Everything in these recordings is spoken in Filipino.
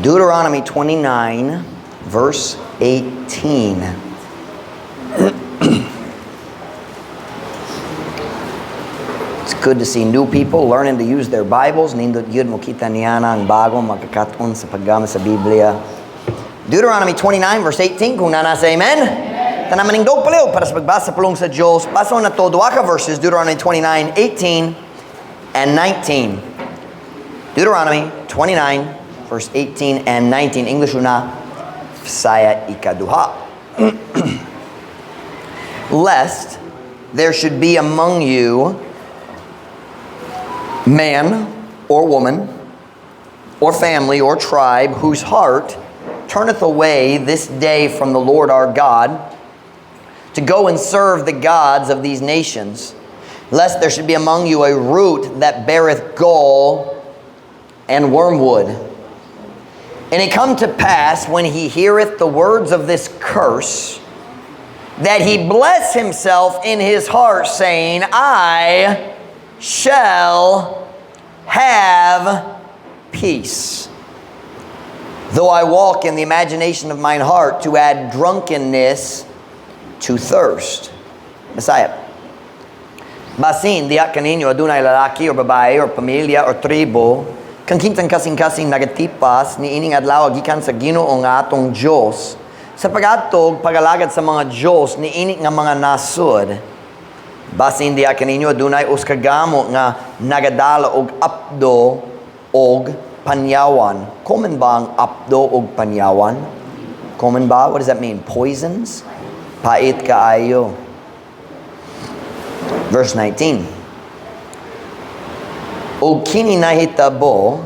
Deuteronomy 29, verse 18. It's good to see new people learning to use their Bibles. Nindot yun mo kita niya na ang bagong magkakataon sa paggamit sa Biblia. Deuteronomy 29, verse 18. Kung nanasa amen? Tanamaning dog paliw para sa pagbasa pulong sa Diyos. Baso na to, duwa ka verses, Deuteronomy 29, 18 and 19. Deuteronomy 29, verse 18 and 19. English una, saya ikaduha. Lest there should be among you man or woman or family or tribe whose heart turneth away this day from the Lord our God to go and serve the gods of these nations, lest there should be among you a root that beareth gall and wormwood. And it come to pass, when he heareth the words of this curse, that he bless himself in his heart, saying, I shall have peace. Though I walk in the imagination of mine heart to add drunkenness to thirst. Messiah. Basin, diya kaninyo, adunay lalaki or babae or pamilya or tribo, kang kintang kasing-kasing nagatipas ni ining adlaw gikan sa Ginoo nga atong Dios, sa pagatog pagalagad sa mga Dios ni ini nga mga nasud. Basin diya kaninyo, adunay uskagamo nga nagadala og apdo og panyawan. Common ba ang apdo og panyawan? Common ba? What does that mean? Poisons? Pait kaayo. Verse 19. O kini nahitabo,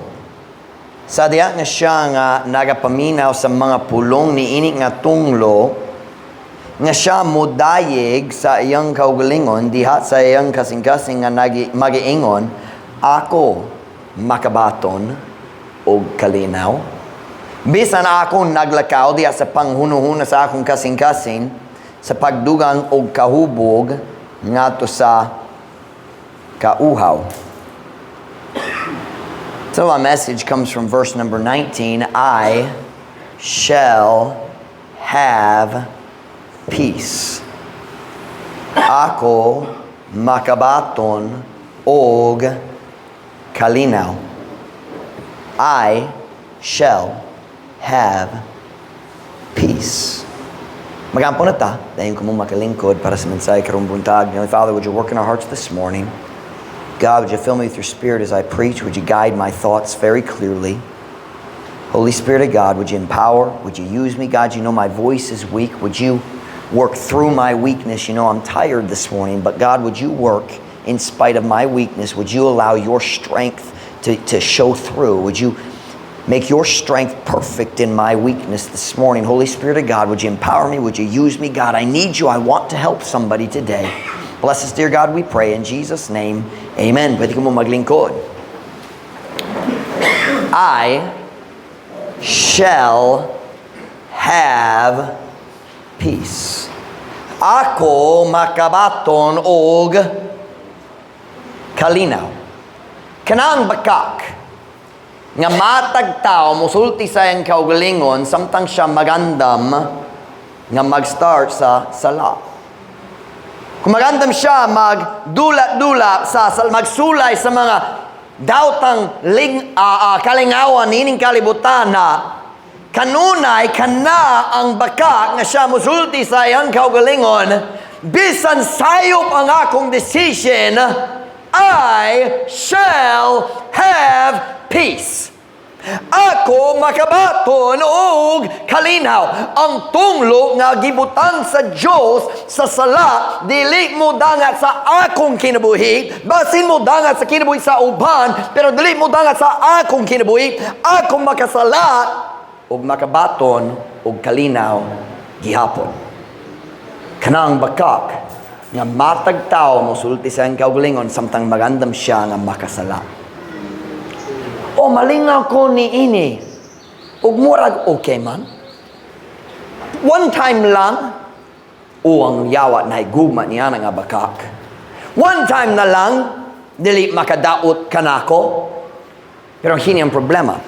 sa diya nga siya nga nagapaminaw sa mga pulong ni ini nga tunglo, nga siya mudayeg sa iyang kaugalingon, diha sa iyang kasing-kasing nga magiingon, ako makabaton o kalinaw. Bisan akong naglakaw diya sa panghuno-huna sa akong kasing-kasing, sa pagdugang og kahubog ngadto sa kauhaw. So our message comes from verse number 19. I shall have peace. Ako makabaton og kalinaw. I shall have peace. Magampo na ta, dahil ko mong makalingkod para sa mensahe karong buntag. Heavenly Father, would you work in our hearts this morning? God, would you fill me with your Spirit as I preach? Would you guide my thoughts very clearly? Holy Spirit of God, would you empower? Would you use me? God, you know my voice is weak. Would you work through my weakness? You know I'm tired this morning, but God, would you work in spite of my weakness? Would you allow your strength to show through? Would you make your strength perfect in my weakness this morning? Holy Spirit of God, would you empower me? Would you use me? God, I need you. I want to help somebody today. Bless us, dear God, we pray. In Jesus' name, amen. Pwede ko mo maglingkod. I shall have peace. Ako makabaton og kalinaw. Kanang bakak nga matag tao musulti sa iyang kaugalingon samtang siya magandam nga mag-start sa sala. Kung magandam siya magdula-dula sa magsulay sa mga daotang kalingawan nining kalibutan na kanunay kana ang baka nga siya musulti sa iyang kaugalingon, bisan sayop ang akong decision, I shall have peace. Ako makabaton og kalinaw. Ang tunglo nga gibutan sa Dios sa sala, dili mo dangat sa akong kinabuhi, basin mo dangat sa kinabuhi sa uban, pero dili mo dangat sa akong kinabuhi. Ako makasala og makabaton og kalinaw gihapon. Kanang bakak nga matag tao mosulti sa ang kaugalingon samtang magandam siya nga makasala. O malingaw ko ni ini. Ug murag okay man. One time lang, o ang yawa na higugma niya nga bakak. One time na lang, dili makadaot kanako. Pero hindi ang problema.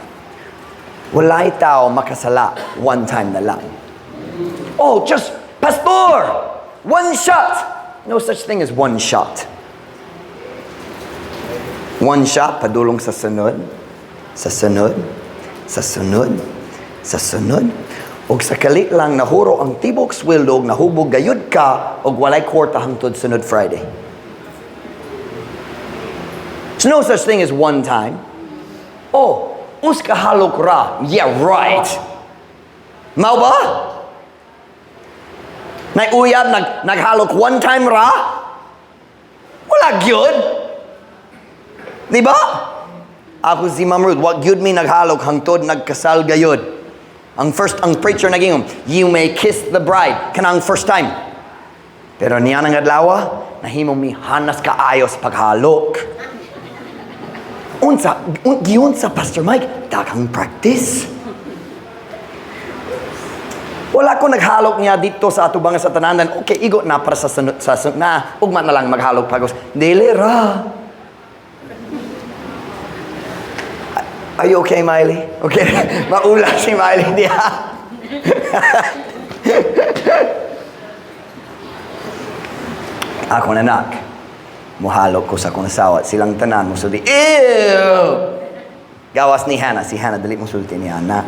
Walay tao makasala one time na lang. Oh, just, Pastor! One shot! No such thing as one shot. One shot, padulong sa sunod, sa sunod, sa sunod, sa sunod. Og sa kalit lang nahuro ang tibok sweldo og nahubog gayud ka og walay kwarta hangtod sunod Friday. There's no such thing as one time. Oh, uska halok ra. Yeah, right. Mao ba? Nag-uyab, naghalok one time ra? Wala gyud. Di ba? Ako si Ma'am Ruth, what gyud mi naghalok hangtod nagkasal gayud. Ang preacher nagingom, you may kiss the bride. Kanang first time. Pero niya nang adlawa, nahimong mi hanas kaayos paghalok. Unsa, Pastor Mike, daghang practice. Wala ko naghalok niya dito sa atubang sa tananan. Okay, igo na para sa na ugma na lang maghalok pagos. Dili ra. Are you okay, Miley? Okay. Maula si Miley diha. Ako na nak. Muhalok ko sa akong asawa. Silang tanan mo sulti. Ew! Gawas ni Hannah. Si Hannah, dali mo sulti ni Hannah.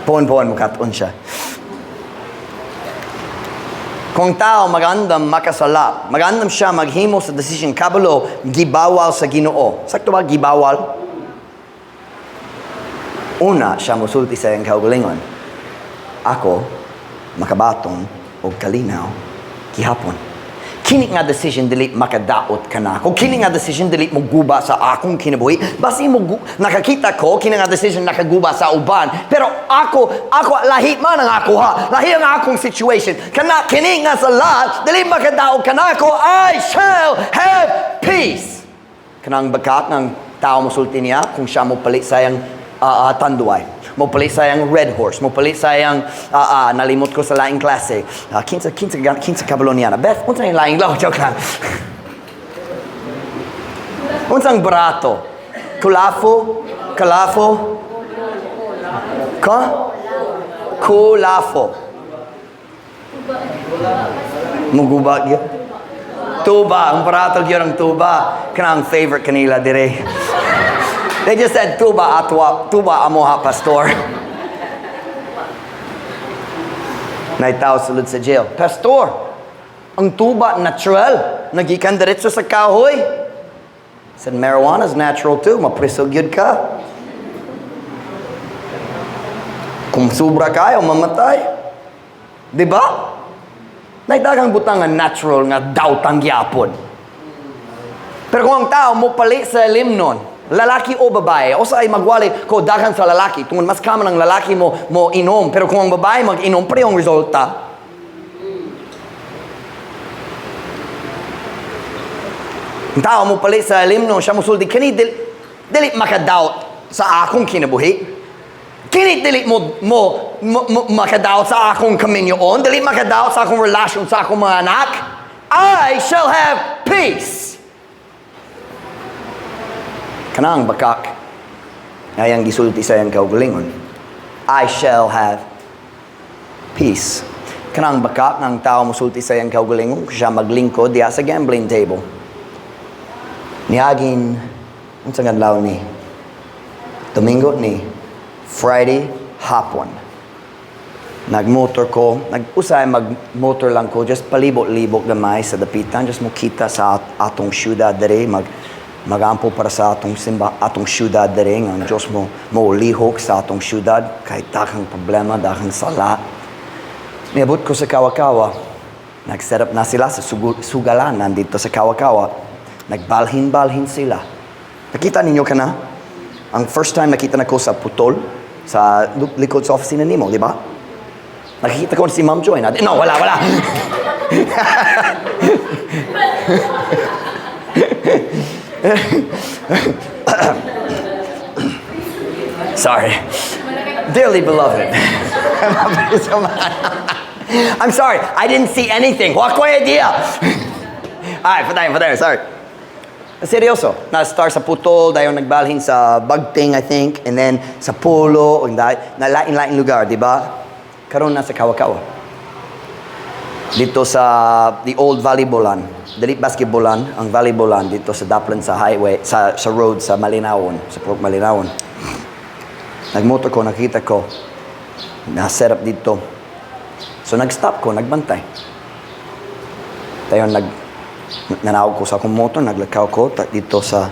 Puon-puon mo katon siya. Kung tao magandam makasala, magandam siya maghimo sa decision kabalo, gibawal sa Ginoo. Sakto ba gibawal? Una, siya musulti sa iyang kaugalingon. Ako, makabatong o kalinaw, gihapon. Kini nga decision dili makadaot ka na ako. Kini nga decision dili mo guba sa akong kinabuhi. Basi mo nakakita ko, kini nga decision nakaguba sa uban. Pero ako lahi man ang ako ha. Lahi ang akong situation. Kini nga sa lahat, dili makadaot ka na ako. I shall have peace. Kanang bakat ng tao musulti niya kung siya mo palit sayang tanduay. Mo palit sayang red horse. Mo palit sayang nalimot ko sa laing klase. Kinsa kabalo niya na. Beth, unsa yung laing law? Joke lang. Unsang barato? Kulafo? Kalafo? Kulafo. Muguba gyud. Tuba, ang barato gyud ang tuba. Kanang favorite kanila dire. They just said, tuba amoha, pastor. Naitaw sulod sa jail. Pastor, ang tuba natural. Nagikan diretso sa kahoy. Said, marijuana is natural too. Maprisog yun ka. Kung sobra kayo, mamatay. Diba? Naitagang butangan natural nga daw tangyapon. Pero kung ang tao mo palit sa lim nun, lalaki o babae, o sa ay magwali ko daghan sa lalaki, tungkol mas kama ng lalaki mo inom, pero kung ang babae mag-inom, pre yung resulta. Ang tao mo palit sa limno, siya musulti, kini dili makadaot sa akong kinabuhi. Kini dili mo makadaot sa akong kaminyoon, dili makadaot sa akong relasyon sa akong mga anak. I shall have peace. Kanang bakak, ngayang gisulti sa iyang kaugalingon, I shall have peace. Kanang bakak ng tao musulti sa iyang kaugalingon, siya maglingkod diya sa gambling table. Niagin, unsang adlaw ni? Domingo ni Friday hapon. Nagmotor ko, nag-usay magmotor lang ko, just palibot-libot gamay sa dapitan, just mo kita sa atong syudad dere, magampo para sa atong syudad dere, ang Diyos mo lihok sa atong syudad, kahit dakang problema, dakang sala. Niabot ko sa Kawakawa, nag-set up na sila sa sugalan, nandito sa Kawakawa, nagbalhin-balhin sila. Nakita ninyo ka na? Ang first time nakita na ko sa putol, sa likod sa office na nimo, di ba? Nakikita ko si Ma'am Joy. No, wala. Sorry. Dearly beloved. I'm sorry. I didn't see anything. What ko idea? Alright, for there. Sorry. Seryoso. Na-start sa putol, dayon nagbalhin sa Bagting, I think, and then sa Polo, na lain-lain lugar, di ba? Karon na sa Kawa-Kawa. Dito sa the old volleyballan, dili basketballan, ang volleyballan dito sa Daplan sa highway, sa road sa Malinawon, sa Purok Malinawon. Nagmotor ko, nakita ko, na-set up dito. So nag-stop ko, nagbantay. Dayon nanawag ko sa akong motor, naglakaw ko dito sa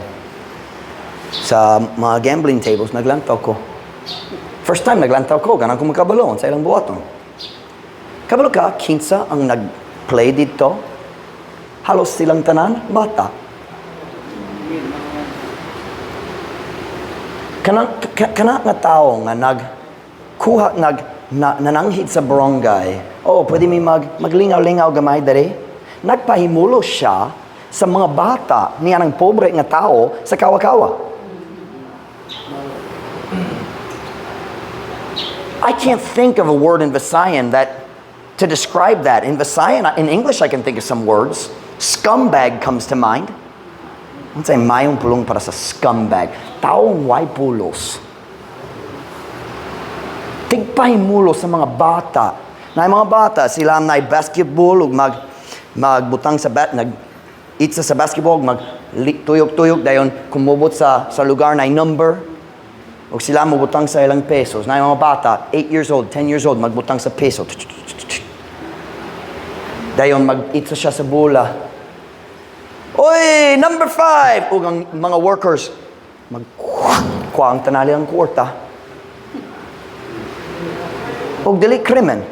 mga gambling tables, naglantaw ko. First time naglantaw ko, ganang ko magkabalon sa ilang buwaton. Kabalo ka, kinsa ang nag-play dito? Halos silang tanan, bata. Kana nga tao nga nananghid sa barangay, pwede may maglingaw-lingaw gamay dere. Nagpahimulo siya sa mga bata niya ng pobre nga tao sa Kawa-Kawa. I can't think of a word in Visayan to describe that. In Visayan, in English, I can think of some words. Scumbag comes to mind. Ano sa'yo, mayong pulong para sa scumbag. Taong way pulos. Tigpahimulo sa mga bata. Na mga bata, sila na basketball, magbutang sa nag-itsa sa basketball, mag-tuyok-tuyok, dayon kumubot sa lugar na number, o sila mabutang sa ilang pesos. Na yung mga bata, 8 years old, 10 years old, magbutang sa peso. Dayon mag-itsa siya sa bola. Oy, number 5! O ang mga workers, magkuha ang tanali ang kwarta. O dili krimen.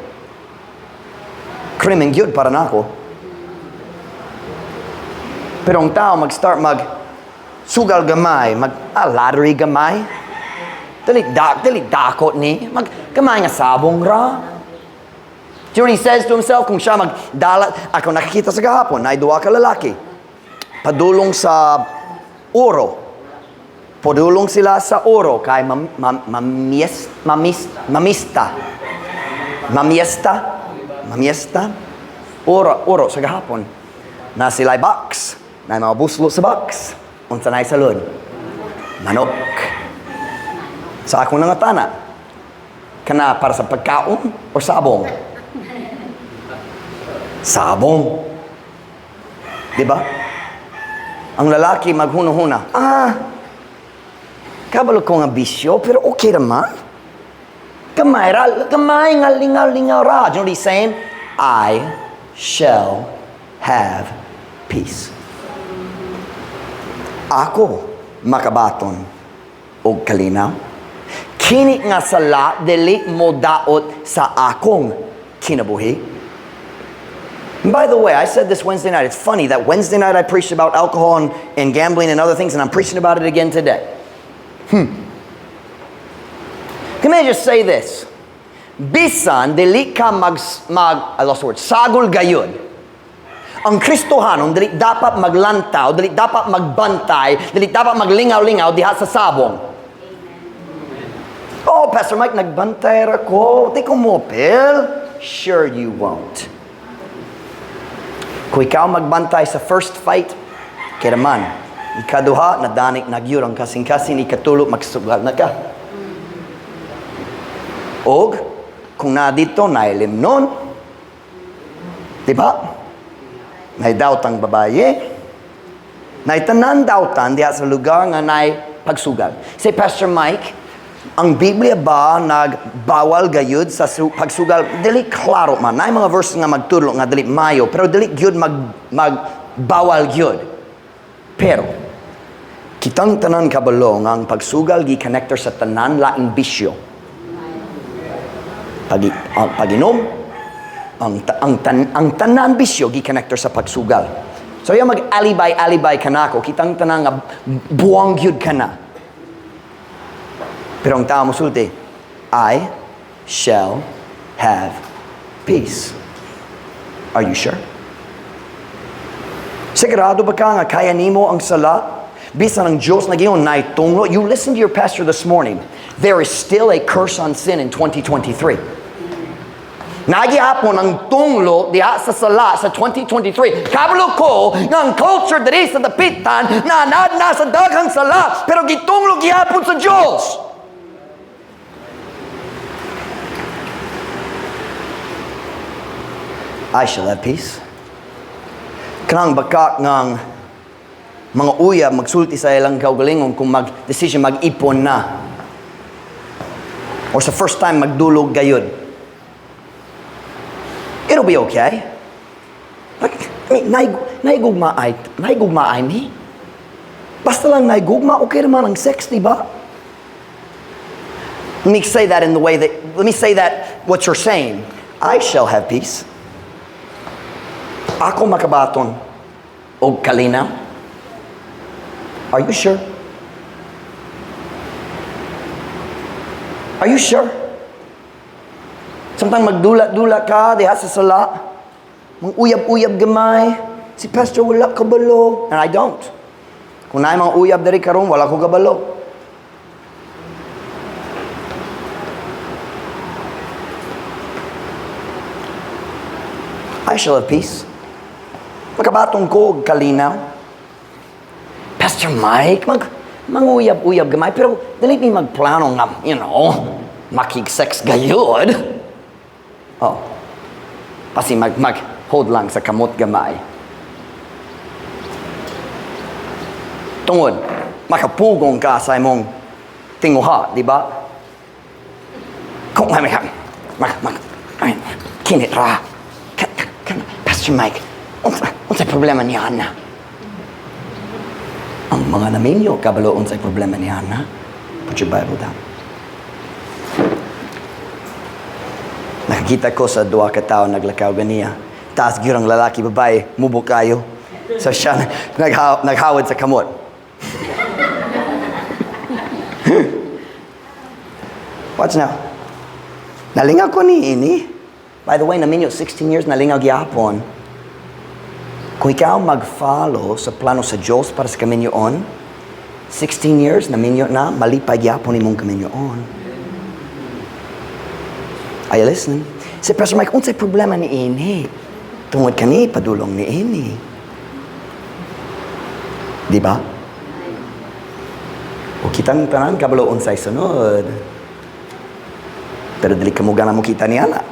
Krimen yun para na ako. Pero ang tao mag-start sugal gamay, lottery gamay. Dali dakot ni, gamay nga sabong ra. Do you know what he says to himself? Kung siya magdalat, ako nakikita sa gahapon, na duwa ka lalaki. Padulong sa oro. Padulong sila sa oro kay mamiesta. Oro sa gahapon. Na sila'y box. Na mga buslo sa box. Unsa na'y salon. Manok. Sa akong nangatana. Kana para sa pagkaon o sabong? Sabong. Diba? Ang lalaki maghuna-huna. Kabalo ko nga bisyo, pero okay naman. Kamay nga lingaw-lingaw ra. You know what he's saying? I shall have peace. Ako makabaton og kalinaw. Kini nga sala dili mo daot sa akong kinabuhi. And by the way, I said this Wednesday night. It's funny that Wednesday night I preached about alcohol and gambling and other things, and I'm preaching about it again today. Can I just say this? Bisan dili ka I lost the word, sagol gayon. Ang Kristohanon, dili dapat maglantaw, dili dapat magbantay, dili dapat maglingaw-lingaw diha sa sabong. Oh, Pastor Mike, nagbantay ra ko. Di ko mo, Bill. Sure you won't. Kung ikaw magbantay sa first fight, kaya man, ikaduha, nadanik, nagyurang kasing-kasing, ikatulo, magsugal na ka. Og, kung na dito, nailim nun, diba? Naidawtang babaye, naitanan dawtan diha sa lugar nga nay pagsugal. Say, Pastor Mike, ang Biblia ba nagbawal gayud sa pagsugal? Dili klaro man. Nay mga verse nga magtudlo nga dili mayo, pero dili gyud magbawal gyud. Pero kitang tanan kabalo nga ang pagsugal gi-connector sa tanan laing bisyo. Paginom, ang tanan bisyo gi-connector sa pagsugal. So yung mag-alibay ka na ako, kitang tanan nga buwang gyud ka na. Pero ang tao musulti, I shall have peace. Are you sure? Sigurado ba ka nga kaya nimo ang sala? Bisan ang Diyos na giyon naitunglo. You listened to your pastor this morning. There is still a curse on sin in 2023. Nagihapon ang tunglo diha sa sala sa 2023. Kabalo ko nga ang culture diri sa dapitan na na sa daghang sala pero gitunglo gihapon sa Dios. I shall have peace. Kanang bakak ngang mga uyab magsulti sa ilang kaugalingon kung mag-decision mag-ipon na or sa first time magdulog gayud. It'll be okay. Like, I mean, naigugmaay ni. Basta lang naigugma, okay naman ang sex, di ba? Let me say that what you're saying. I shall have peace. Ako makabaton o kalinaw. Are you sure? Are you sure? Samtang magdula-dula ka, diha sa sala, mang uyab-uyab gamay, si Pastor wala kabalo. And I don't. Kung na mga uyab dari karon, wala ko kabalo. I shall have peace. Makabatong ko, kalinaw. Pastor Mike, manguyab-uyab gamay, pero dali ni magplano nga, makig-sex gayod. Oh. Kasi mag-hold lang sa kamot gamay. Tungod, makapugong ka sa imong tinguha, di ba? Kung kinit ra. Pastor Mike, unsay problema ni Hana? Ang mga naminyo, kabalo unsay problema ni Hana? Put your Bible down. Nakikita ko sa duwa ka tao naglakaw ganiya. Taas gyud ang lalaki babae, mubo kayo. So siya naghawad sa kamot. Watch now. Nalingaw ko ni ini. By the way, naminyo 16 years nalingaw gyapon. Kung ikaw mag-follow sa plano sa Diyos para sa kaminyoon, 16 years naminyo na malipay gyapon imong kaminyoon. Are you listening? Si Pastor Mike, unsay problema ni ini? Tungod kani, padulong ni ini. Di ba? O kitang tanan, kabalo unsay sunod. Pero dili ka mo gana mo kita ni Ana.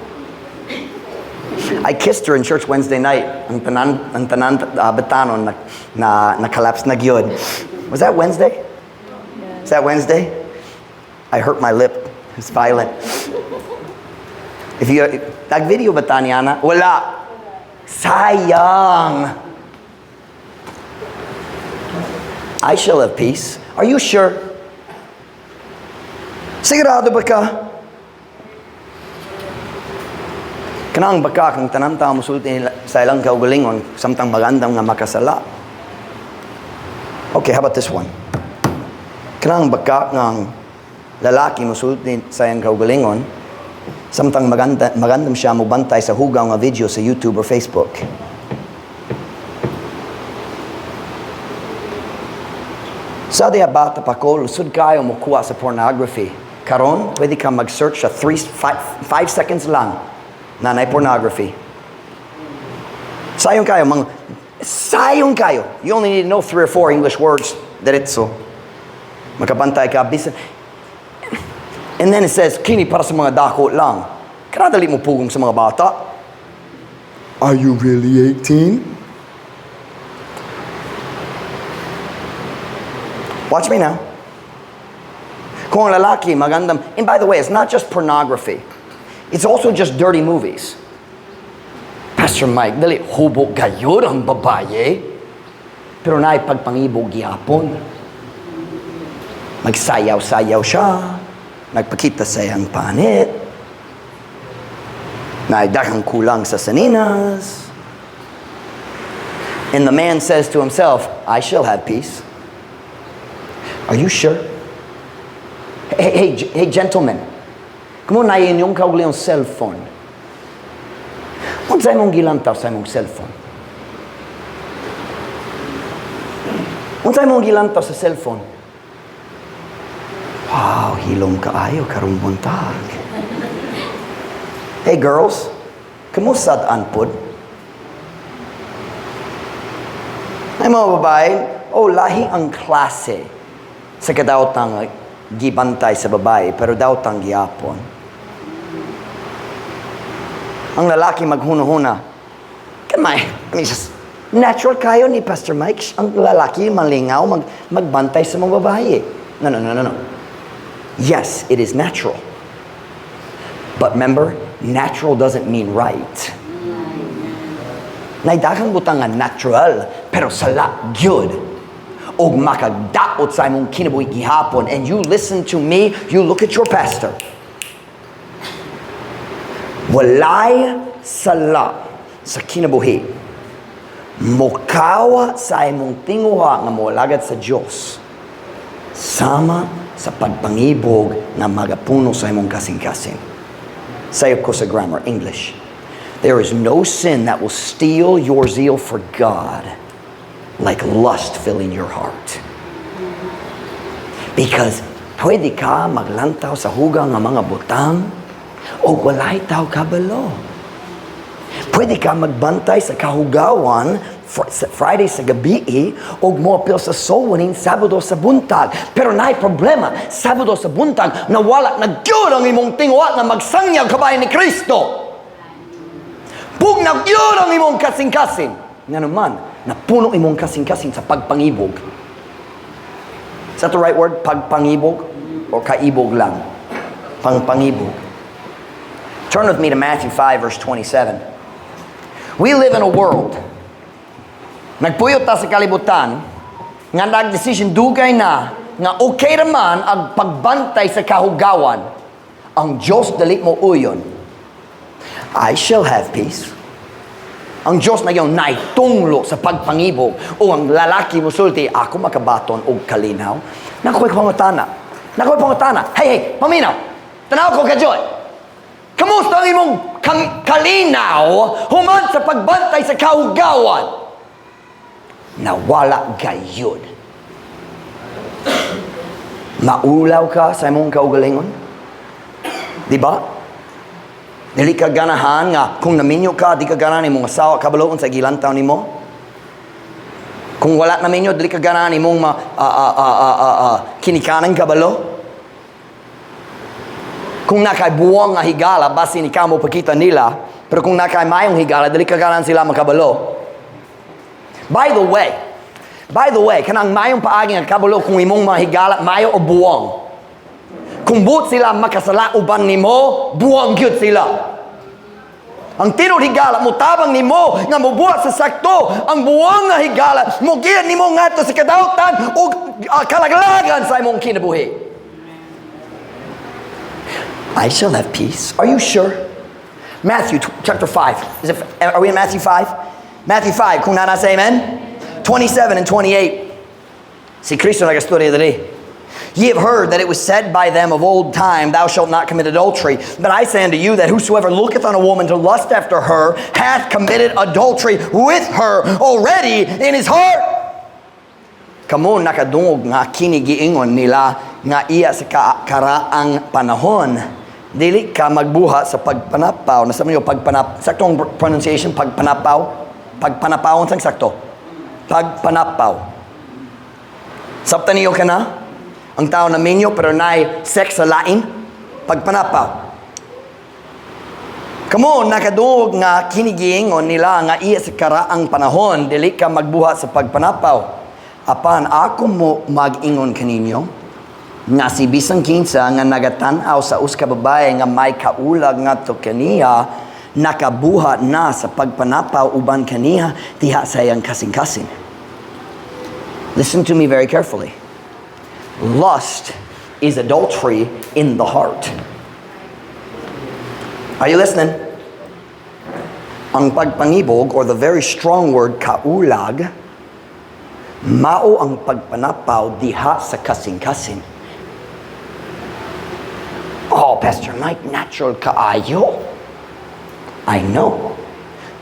I kissed her in church Wednesday night. Ang tanan batanon na collapse na gyud. Was that Wednesday? Is that Wednesday? I hurt my lip. It's violent. If you nag-video ba ta ni Ana? Wala. Sayang. I shall have peace. Are you sure? Sigurado ba ka? Kanang baka kang tanan tao musulti sa ilang kaugalingon samtang magandang nga makasala. Okay, how about this one? Kanang baka ng lalaki musulti sa ilang kaugalingon samtang magandang siya mubantay sa hugaw nga video sa YouTube or Facebook. Sa diya bata pa ko, lusod kayo mukuha sa pornography. Karon, pwede ka mag-search sa 5 seconds lang. Nanay pornography. Sayong kayo. You only need to know 3 or 4 English words. Diretso. Makabantay ka. And then it says, kini para sa mga dako lang. Kanadali mo pugong sa mga bata. Are you really 18? Watch me now. Kung ang lalaki, magandang... And by the way, it's not just pornography. It's also just dirty movies. Pastor Mike, dali, hubog gayod ang babae. Pero naipagpangibog gyapon. Magsayaw-sayaw siya. Nagpakita sa iyang panit. Naidaghang kulang sa saninas. And the man says to himself, I shall have peace. Are you sure? Hey, gentlemen. Kung na inyong kauli yung cellphone. Kung sa'y mong gilantaw sa mong cellphone. Kung sa'y mong gilantaw sa cellphone. Wow, hilong kaayo, karong buntag. Hey girls, Kamusad anpod? Ay mga babae, lahi ang klase sa kadaotang gibantay sa babae, pero daotang gihapon. Ang lalaki maghuna-huna. Natural kayo ni Pastor Mike. Ang lalaki malingaw, magbantay sa mga babae. No. Yes, it is natural. But remember, natural doesn't mean right. Naidagang butang nga natural, pero sala gyud. Og makagdaot sa imong kinabuhi gihapon, and you listen to me, you look at your pastor. Walay sala sa kinabuhi. Mokawa sa imong tinguha nga moalagad sa Dios. Sama sa pagpangibog na magapuno sa imong kasing-kasing. Sayo ko sa grammar, English. There is no sin that will steal your zeal for God like lust filling your heart. Because pwede ka maglantaw sa hugang ng mga butang o walay tao kabalo. Pwede ka magbantay sa kahugawan Friday sa gabi o mo apil sa soul winning Sabado sa buntag. Pero naay problema, Sabado sa buntag nawala na gyud ang imong tingwa nga magsangyaw kabayan ni Kristo. Pug nagyud ang imong kasing-kasing. Nga naman, napuno imong kasing-kasing sa pagpangibog. Is that the right word? Pagpangibog? O kaibog lang? Pangpangibog. Turn with me to Matthew 5 verse 27. We live in a world. Nagpuyot ta sa kalibutan nga nag-decision dugay na nga okay raman ang pagbantay sa kahugawan. Ang Diyos dali mo uyon. I shall have peace. Ang Diyos na yung naitunglo sa pagpangibog o ang lalaki musulti, ako makabaton o kalinaw. Nakoy pangutana. Hey, paminaw. Tanaw ko ka, Joy. Kamusta ang imong kalinaw human sa pagbantay sa kahugawan? Nawala gayud. Maulaw ka sa imong kaugalingon? Diba? Dili ka ganahan nga kung naminyo ka, di ka ganahan imong asawa kabaloon sa gilantaw nimo. Kung wala naminyo, dili ka ganahan imong kinikanan kabalo. Kung nakay buwang nga higala, basi ni kamo pakita nila, pero kung nakay mayong higala, dili ka ganahan sila makabalo. By the way, kanang mayong paagi nga kabalo kung imong mga higala, mayo o buwang. Kung buot sila makasalauban nimo, buwang gyud sila. Ang tinod higala mo tabang nimo nga mobuhat sa sakto, ang buwang nga higala mo giyad nimo ngadto sa kadautan o kalaglagan sa imong kinabuhi. I shall have peace. Are you sure? Matthew chapter 5. Are we in Matthew 5? Matthew 5, kung nasa amen? 27 and 28. Si Kristo nagastorya dali. Ye have heard that it was said by them of old time, Thou shalt not commit adultery. But I say unto you that whosoever looketh on a woman to lust after her hath committed adultery with her already in his heart. Kamo nakadungog nga kinigiingon nila nga iya sa karaang panahon. Dili ka magbuha sa pagpanapaw. Nasa mo yung saktong pronunciation, pagpanapaw? Pagpanapawon sang sakto. Pagpanapaw. Sabta niyo ka na? Ang tao na minyo pero naay sex sa lain, pagpanapaw. Kamo nakadungog nga kinigiingon nila nga iya sa karaang panahon, dili ka magbuhat sa pagpanapaw. Apan ako mo mag-ingon kaninyo nga si bisang kinsa nga nagatanaw sa uska babae nga may kaulag ngadto kaniya, nakabuhat na sa pagpanapaw uban kaniya diha sa iyang kasing-kasing. Listen to me very carefully. Lust is adultery in the heart. Are you listening? Ang pagpangibog, or the very strong word kaulag, mao ang pagpanapaw diha sa kasing-kasing. Oh, Pastor Mike, natural kaayo. I know.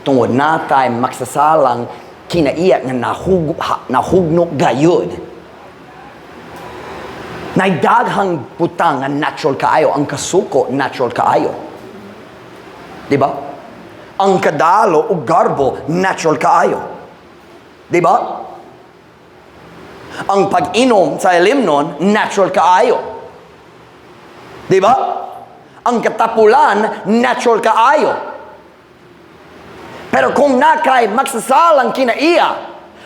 Tungod na tayo maksasalang kinaiyak nga nahugno gayud. Naidaghang putang ang natural kaayo, ang kasuko natural kaayo. Diba? Ang kadalo o garbo, natural kaayo. Di ba? Ang pag-inom sa ilim nun, natural kaayo. Di ba? Ang katapulan, natural kaayo. Pero kung nakay magsasalang kinaiya,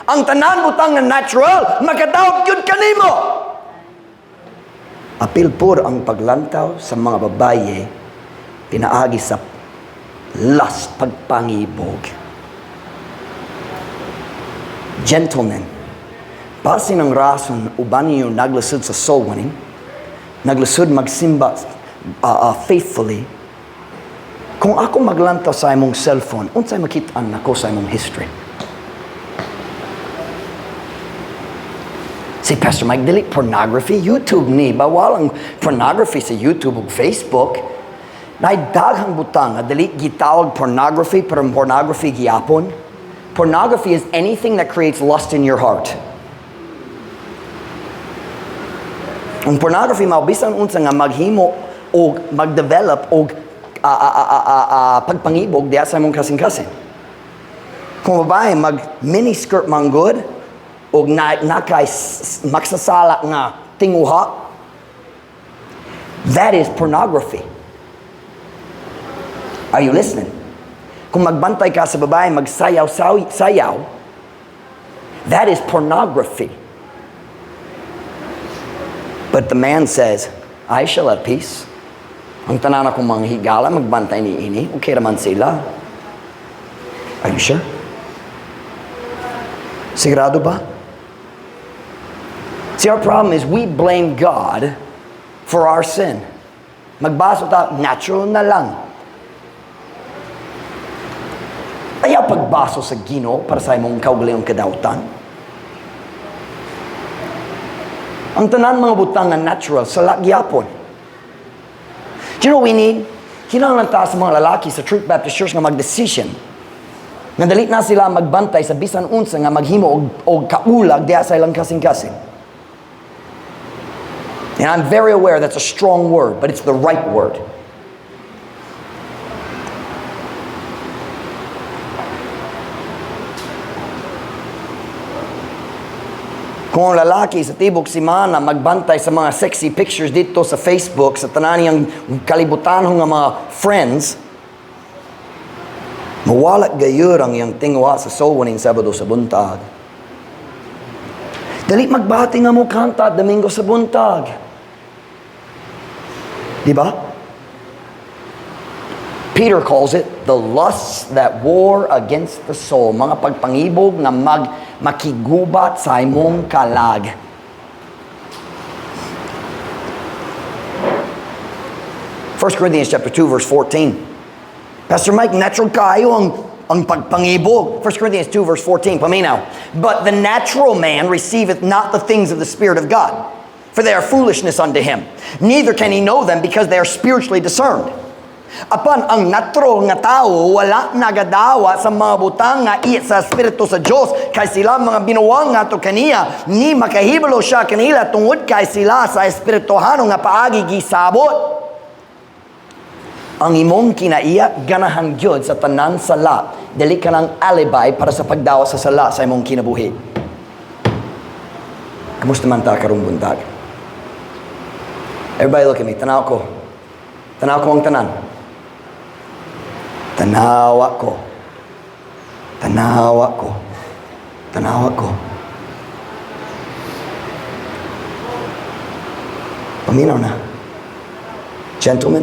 ang tanan butang na natural, makadaog yun kanimo. Apil pur ang paglantaw sa mga babaye, pinaagi sa lust, pagpangibog. Gentlemen, base ng rason, uban niyo naglasod sa soul winning, naglasod magsimba faithfully. Kung ako maglantaw sa imong cellphone, unsay makitaan nako sa imong history? Si Pastor Mike, delete pornography. YouTube ni, bawal ang pornography sa YouTube ug Facebook. Naidaghang butang, delete gitawag pornography, pero pornography giyapon. Pornography is anything that creates lust in your heart. Ang pornography, maubisan unsa nga maghimo o magdevelop o pagpangibog diya sa imong kasing-kasing. Kung babae, mag-miniskirt man good, o nakay magsasala nga tinguha, that is pornography. Are you listening? Kung magbantay ka sa babae, magsayaw, that is pornography. But the man says, I shall have peace. Ang tanan akong mga higala, magbantay ni ini, okay naman sila. Are you sure? Sigurado ba? See, our problem is we blame God for our sin. Magbaso tayo, natural na lang. Ayaw pagbaso sa Ginoo para sa imong kaugalingong kadautan. Ang tanan mga butang na natural sa lagyapon. Do you know what we need? Kinahanglan ta sa mga lalaki sa Truth Baptist Church nga mag-decision. Nga dalit na sila magbantay sa bisan unsa nga maghimo og kaulag diha sa ilang kasing-kasing. And I'm very aware that's a strong word, but it's the right word. Kung ang lalaki sa tibok simana magbantay sa mga sexy pictures dito sa Facebook, sa tanan niyang kalibutan ng mga friends, mawalat gayur ang iyang tingwa sa soul winning Sabado sa buntag. Dali magbati nga mo kanta Domingo sa buntag. Di ba? Peter calls it the lusts that war against the soul. Mga pagpangibog na makigubat sa imong kalag. First Corinthians chapter 2 verse 14. Pastor Mike, natural kayo ang pagpangibog. 1 Corinthians 2 verse 14. Paminaw. But the natural man receiveth not the things of the Spirit of God, for they are foolishness unto him. Neither can he know them because they are spiritually discerned. Apan ang natural nga tao wala nagadawa sa mga butang nga sa Espiritu sa Diyos kay sila mga binuwang nga to kaniya ni makahibalo siya kanila tungod kay sila sa espirituhano nga paagi gisabot. Ang imong kinaiya ganahan gyud sa tanan sala, dili ka ng alibi para sa pagdawa sa sala sa imong kinabuhi. Kamusta man ta karong buntag? Everybody look at me. Tanaw ko ang tanan. Tanawa ko. Paminaw na. Gentlemen,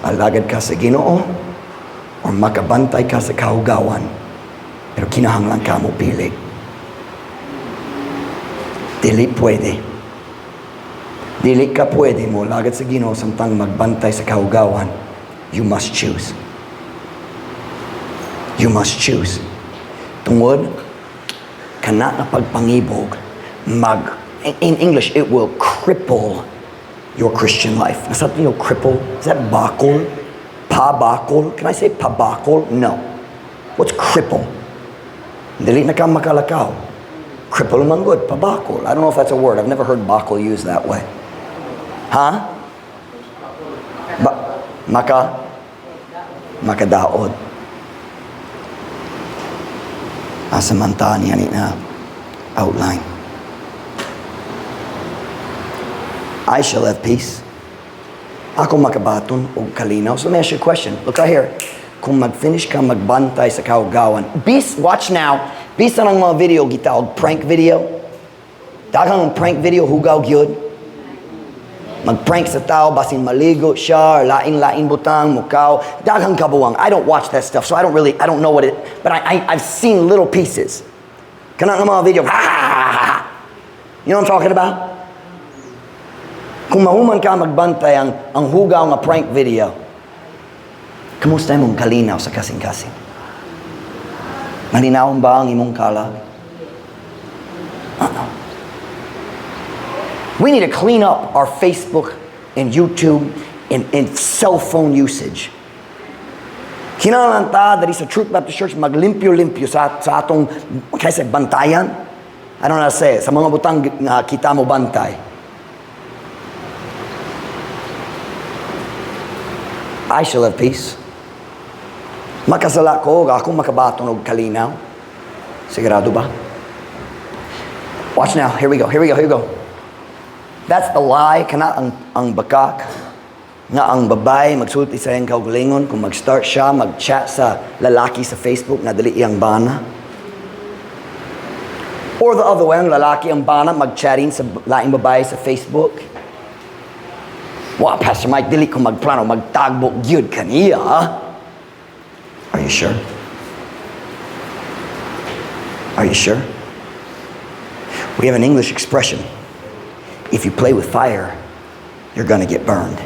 alagad ka sa Ginoo o makabantay ka sa kahugawan, pero kinahanglan ka mo pili. Dili ka pwede mo lagad sa Ginoo samtang magbantay sa kahugawan. You must choose. Tungod kana na pagpangibog in English it will cripple your Christian life. Nasa you know, cripple? Is that bakol? Pabakol? Can I say pabakol? No. What's cripple? Dili na ka makalakaw. Cripple man good. Pabakol. I don't know if that's a word. I've never heard bakol used that way. Huh? makadaot. Asa man ta niya ni na outline. I shall have peace. Ako makabaton o kalinaw. So let me ask you a question. Look right here. Kung mag-finish ka magbantay sa kaugawan, watch now, bisa ng mga video gitawag prank video. Daghang prank video hugaw gyud. Mag-prank sa tao, basin maligo siya, or lain-lain butang, mukaw. Daghang kabuwang. I don't watch that stuff, so I don't know what it, but I've seen little pieces. Kana ng mga video, ha ha ha ha. You know what I'm talking about? Kung mahuman ka magbantay ang hugaw nga prank video, kamusta imong kalinaw sa kasing-kasing? Malinaw ba ang imong kalag? We need to clean up our Facebook and YouTube and cell phone usage. Kinahanglan ta dali sa Truth Baptist Church maglimpyo-limpyo sa atong kaysa bantayan. I don't know how to say it. Sa mga butang kita mo bantay. I shall have peace. Makasala ko, ako makabaton og kalinaw. Sigurado ba? Watch now. Here we go. That's the lie. Kana ang bakak nga ang babae magsulti sa iyang kaugalingon kung mag-start siya mag-chat sa lalaki sa Facebook na dali iyang bana. Or the other way, ang lalaki ang bana mag-chatting sa laing babae sa Facebook. Wow, Pastor Mike, dili ko magplano magtagbo gyud kaniya. Are you sure? Are you sure? We have an English expression. If you play with fire, you're gonna get burned.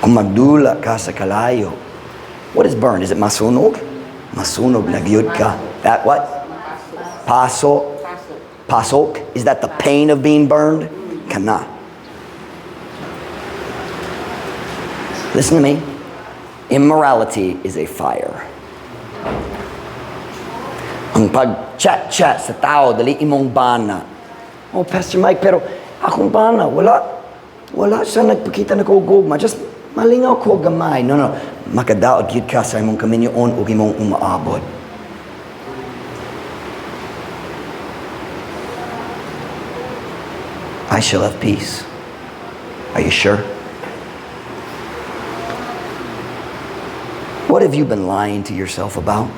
Kung magdula ka sa kalayo, what is burned? Is it masunog? Masunog na gyud ka. That what? Pasok. Pasok. Is that the pain of being burned? Kana. Listen to me. Immorality is a fire. Ang pag-chat-chat sa tao, dali imong bana. Oh, Pastor Mike, pero akong bana, wala siya nagpakita na kugugma. Just malingaw ko gamay. No. Makadaot yun ka sa imong kaminyoon o imong umaabot. I shall have peace. Are you sure? What have you been lying to yourself about?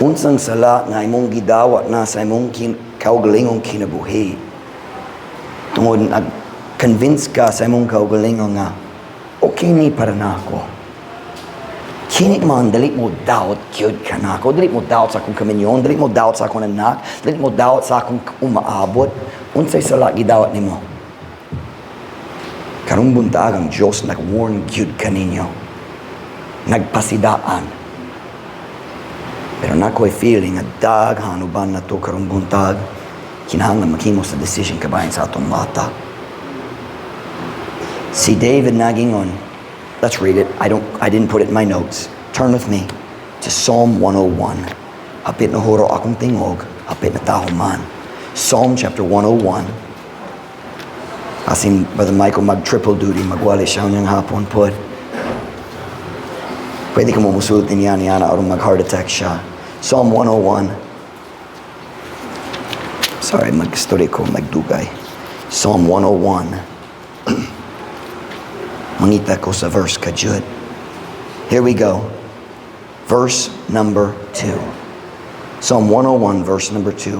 Unsang sala nga imong gidawat na sa imong kaugalingong kinabuhi. Tungod nag-convince ka sa imong kaugalingon nga, okay ni para na ako. Kini man, dali mo doubt gyud ka na ako. Dali mo doubt sa akong kaminyon. Dali mo doubt sa akong anak. Dali mo doubt sa akong umaabot. Unsay sala gidawat nimo? Karong buntag ang Diyos nag-warn gyud kaninyo. Nagpasidaan. Pero na ko'y feeling na daghan uban na to karong buntag, kinahanglan maghimo sa decision kabayan sa atong mata. Si David nagingon, let's read it. I didn't put it in my notes. Turn with me to Psalm 101. Hapit na huro akong tingog, hapit na tahuman. Psalm chapter 101. Asin Brother Michael mag-triple duty, magwali siya niyang hapon pod. Pwede ka mo musultin niya niya na arong mag-heart attack siya. Psalm 101. Sorry, mag-story ko, magdugay. Psalm 101. Mangita ko sa verse kajud. Here we go. Verse number 2. Psalm 101, verse number 2.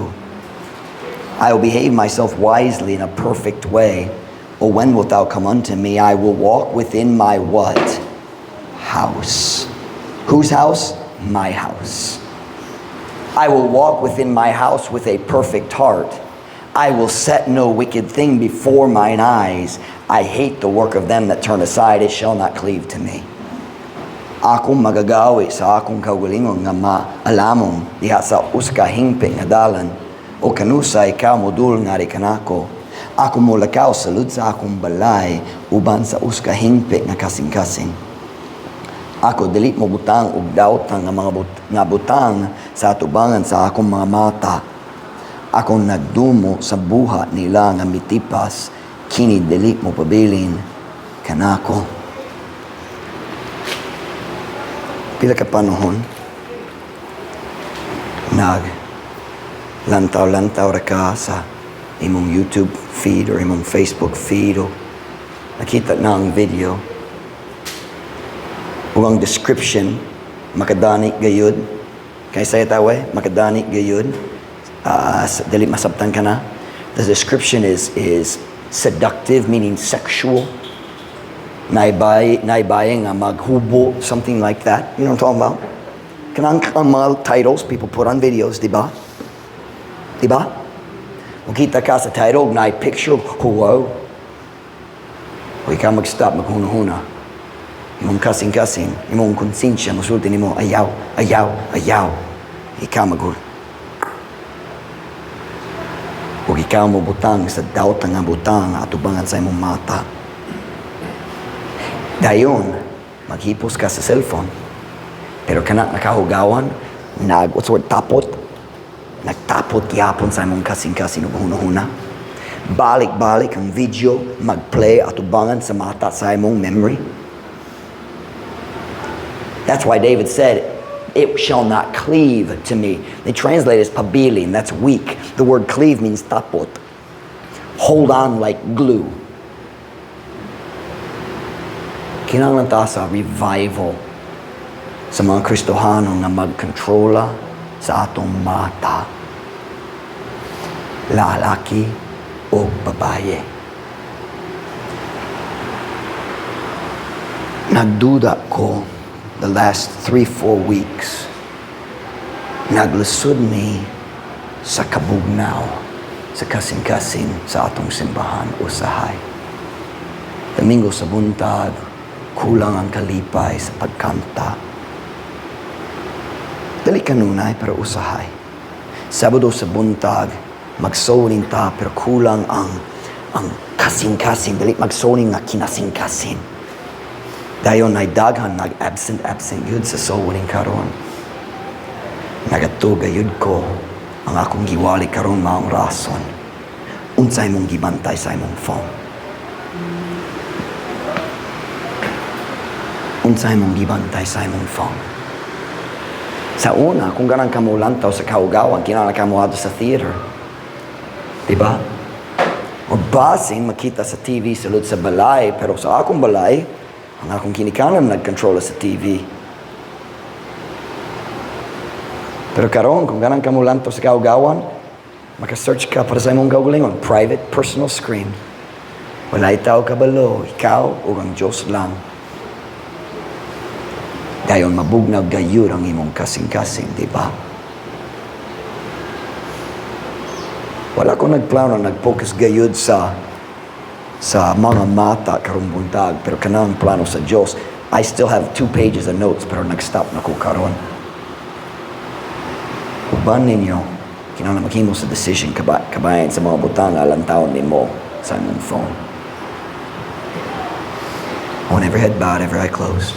I will behave myself wisely in a perfect way. O when wilt thou come unto me? I will walk within my what? House. Whose house? My house. I will walk within my house with a perfect heart. I will set no wicked thing before mine eyes. I hate the work of them that turn aside. It shall not cleave to me. Akong magagawi sa akong kaugalingon nga maalamong diha sa uska hingping nga dalan o kanusay ka modul nga kanako. Ako mo lakaw salud sa akong balay uban sa uska hingping nga kasing-kasing. Ako dili mo butang og daotang nga mga butang sa atubangan sa akong mga mata. Ako nagdumo sa buha nila nga mitipas, kini dili mo pabilin kanako. Pila ka panahon, lantaw-lantaw ra ka sa imong YouTube feed or imong Facebook feed o nakita na ang video o ang description makadani gayud kay say tawe makadani gayud dali masabtan ka na. The description is seductive, meaning sexual. Naibay nga maghubo, something like that. You know what I'm talking about? Kanang mga titles people put on videos, di ba? Di ba? Makita ka sa title, picture, wow. O ikaw mag-stop, maghuna-huna. Imong kasing-kasing, imong konsensya, masulti nimo, ayaw. Ikaw maghul. O ikaw mo butang sa doubt nga butang atubangan sa imong mata. Dayon, maghipos ka sa cellphone. Pero kana nakahugawan, what's the word, tapot? Nagtapot yapon sa imong kasing-kasing ug huna-huna. Balik-balik ang video, mag-play atubangan sa mata sa imong memory. That's why David said, it shall not cleave to me. They translate as pabilin, that's weak. The word cleave means tapot. Hold on like glue. Kinahanglan ta sa revival sa mga Kristohano na magkontrola sa atong mata. Lalaki o babaye. Nagduda ko the last 3-4 weeks. Naglusod ni sa kabugnaw, sa kasing-kasing sa atong simbahan usahay. Domingo sa buntag, kulang ang kalipay sa pagkanta. Dali kanunay pero usahay. Sabado sa buntag, magsoning ta pero kulang ang kasing-kasing. Dali magsoning nga kinasing-kasing. Dayon ay daghan nag-absent yun sa soning karon. Nagatuga yun ko ang akong giwali karon maong rason. Unsay mong gibantay sa imong phone. Unsay mong gibantay sa imong phone. Sa una, kung ganang ka mo lantaw sa kaugawan, kinala ka mo ato sa theater. Diba? O basin, makita sa TV sulod sa balay, pero sa akong balay, ang akong kinikanan nagkontrola sa TV. Pero karon, kung ganang ka mo lantaw sa kaugawan, maka-search ka para sa imong kaugalingon, private personal screen. Wala itaw kabalo, ikaw o ang Diyos lang. Dayon mabugnaw gayud ang imong kasing-kasing, di ba? Wala ko nagplano, nag-focus gayud sa mga mata karong buntag, pero kanang plano sa Diyos. I still have 2 pages of notes, pero nag-stop na ko karon. Uban ninyo, kinahanglan maghimo sa decision kabayan sa mga butang alang taon nimo sa imong phone. On every head bowed, every eye closed.